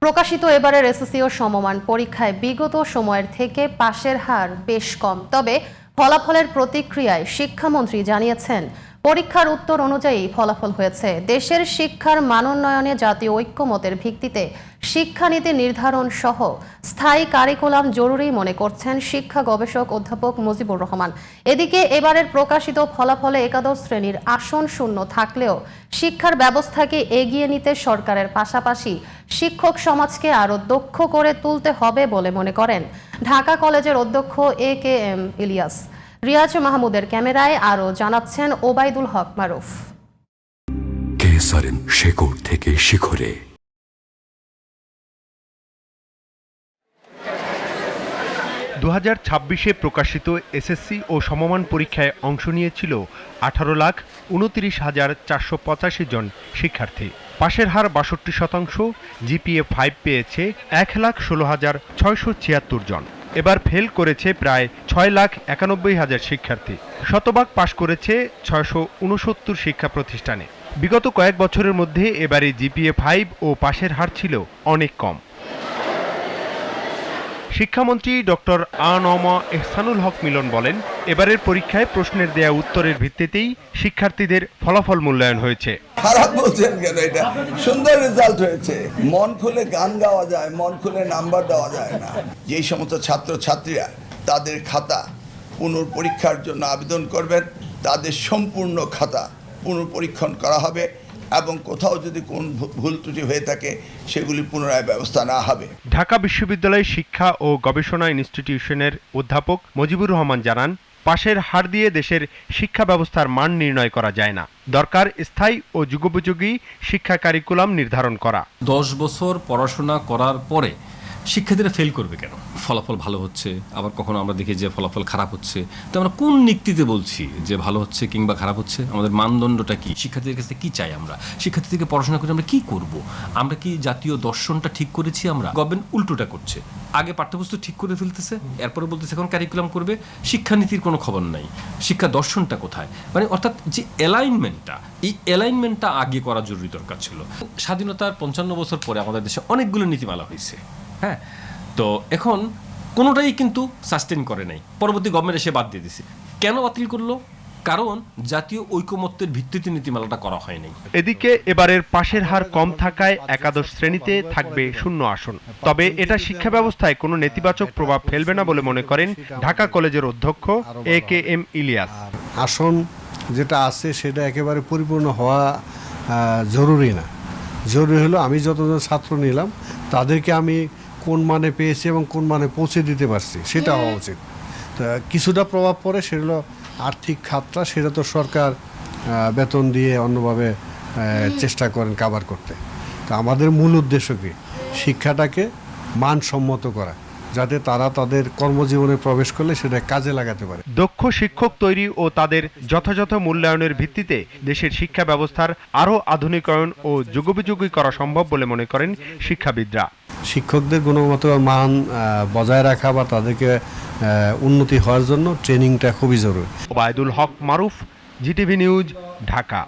প্রকাশিত এবারের এসএসসি ও সমমান পরীক্ষায় বিগত সময়ের থেকে পাশের হার বেশ কম। তবে ফলাফলের প্রতিক্রিয়ায় শিক্ষামন্ত্রী জানিয়েছেন, পরীক্ষার উত্তর অনুযায়ী ফলাফল হয়েছে। দেশের শিক্ষার মানোন্নয়নে জাতীয় ঐক্যমতের ভিত্তিতে শিক্ষানীতি নির্ধারণ সহ স্থায়ী কারিকুলাম জরুরি মনে করছেন শিক্ষা গবেষক অধ্যাপক মুজিবুর রহমান। এদিকে এবারের প্রকাশিত ফলাফলে একাদশ শ্রেণীর আসন শূন্য থাকলেও শিক্ষার ব্যবস্থাকে এগিয়ে নিতে সরকারের পাশাপাশি শিক্ষক সমাজকে আরও দক্ষ করে তুলতে হবে বলে মনে করেন ঢাকা কলেজের অধ্যক্ষ AKM ইলিয়াস। রিয়াজ মাহমুদের ক্যামেরায় আরও জানাচ্ছেন ওবায়দুল হক মারুফ। কেসারেন শেকড় থেকে শিখরে। 2026-এ প্রকাশিত এসএসসি ও সমমান পরীক্ষায় অংশ নিয়েছিল 18,29,485 জন শিক্ষার্থী। পাশের হার 62%, জিপিএ 5 পেয়েছে 1,16,676 জন। এবার ফেল করেছে প্রায় 6,91,000 শিক্ষার্থী। শতভাগ পাশ করেছে 669 শিক্ষা প্রতিষ্ঠানে। বিগত কয়েক বছরের মধ্যে এবারে জিপিএ 5 ও পাশের হার ছিল অনেক কম। শিক্ষামন্ত্রী ডক্টর আ.ন.ম এহসানুল হক মিলন বলেন, এবারের পরীক্ষায় প্রশ্নের দেয়া উত্তরের ভিত্তিতেই শিক্ষার্থীদের ফলাফল মূল্যায়ন হয়েছে। খারাপ বলছেন কেন? এটা সুন্দর রেজাল্ট হয়েছে। মন খুলে গান গাওয়া যায়, মন খুলে নাম্বার দেওয়া যায় না। যেই সমস্ত ছাত্রছাত্রীরা তাদের খাতা পুনর্পরীক্ষার জন্য আবেদন করবেন, তাদের সম্পূর্ণ খাতা পুনর্পরীক্ষণ করা হবে এবং কোথাও যদি কোন ভুল ত্রুটি হয়ে থাকে সেগুলি পুনরায় ব্যবস্থা নেওয়া হবে। ঢাকা বিশ্ববিদ্যালয় শিক্ষা ও গবেষণা ইনস্টিটিউশনের অধ্যাপক মুজিবুর রহমান জানান, পাশের হার দিয়ে দেশের শিক্ষা ব্যবস্থার মান নির্ণয় করা যায় না। দরকার স্থায়ী ও যুগোপযোগী শিক্ষা কারিকুলাম নির্ধারণ করা। 10 বছর পড়াশোনা করার পরে শিক্ষার্থীরা ফেল করবে কেন? ফলাফল ভালো হচ্ছে, আবার কখনো আমরা দেখি যে ফলাফল খারাপ হচ্ছে। তো আমরা কোন নীতিতে বলছি যে ভালো হচ্ছে কিংবা খারাপ হচ্ছে? আমাদের মানদণ্ডটা কি? শিক্ষার্থীদের কাছে কি চাই আমরা? শিক্ষার্থীদেরকে পড়াশোনা করে আমরা কি করব? আমরা কি জাতীয় দর্শনটা ঠিক করেছি? আমরা গভর্নমেন্ট উল্টোটা করছে। আগে পাঠ্যপুস্তক ঠিক করে ফেলতেছে, এরপরে বলতেছে এখন কারিকুলাম করবে। শিক্ষানীতির কোনো খবর নাই। শিক্ষা দর্শনটা কোথায়? মানে অর্থাৎ যে অ্যালাইনমেন্টটা, এই অ্যালাইনমেন্টটা আগে করা জরুরি দরকার ছিল। স্বাধীনতার 55 বছর পরে আমাদের দেশে অনেকগুলো নীতিমালা হয়েছে, হ্যাঁ। তো এখন কোনোটাই কিন্তু সাস্টেন করে নাই। পরবর্তী গভর্নমেন্ট এসে বাদ দিয়ে দিছে। কেন বাতিল করলো? কারণ জাতীয় ঐকমত্যের ভিত্তিতে নীতিমালাটা করা হয়নি। এদিকে এবারের পাশের হার কম থাকায় একাদশ শ্রেণীতে থাকবে শূন্য আসন। তবে এটা শিক্ষা ব্যবস্থায় কোনো নেতিবাচক প্রভাব ফেলবে না বলে মনে করেন ঢাকা কলেজের অধ্যক্ষ AKM ইলিয়াস। আসন যেটা আছে সেটা একেবারে পরিপূর্ণ হওয়া জরুরি না। জরুরি হলো আমি যতজন ছাত্র নিলাম তাদেরকে আমি কোন মানে পেয়েছি এবং কোন মানে পৌঁছে দিতে পারছি, সেটা হওয়া উচিত। তা কিছুটা প্রভাব পড়ে, সেগুলো আর্থিক খাতটা, সেটা তো সরকার বেতন দিয়ে অন্যভাবে চেষ্টা করেন কাভার করতে। তো আমাদের মূল উদ্দেশ্য কি? শিক্ষাটাকে মানসম্মত করা, যাতে তারা তাদের কর্মজীবনে প্রবেশ করলে সেটা কাজে লাগাতে পারে। দক্ষ শিক্ষক তৈরি ও তাদের যথাযথ মূল্যায়নের ভিত্তিতে দেশের শিক্ষা ব্যবস্থার আরও আধুনিকায়ন ও যুগোপযোগী করা সম্ভব বলে মনে করেন শিক্ষাবিদরা। শিক্ষকদের গুণগত মান বজায় রাখা বা তাদেরকে উন্নতি হওয়ার জন্য ট্রেনিংটা খুবই জরুরি। ওবায়দুল হক মারুফ, জিটিভি নিউজ, ঢাকা।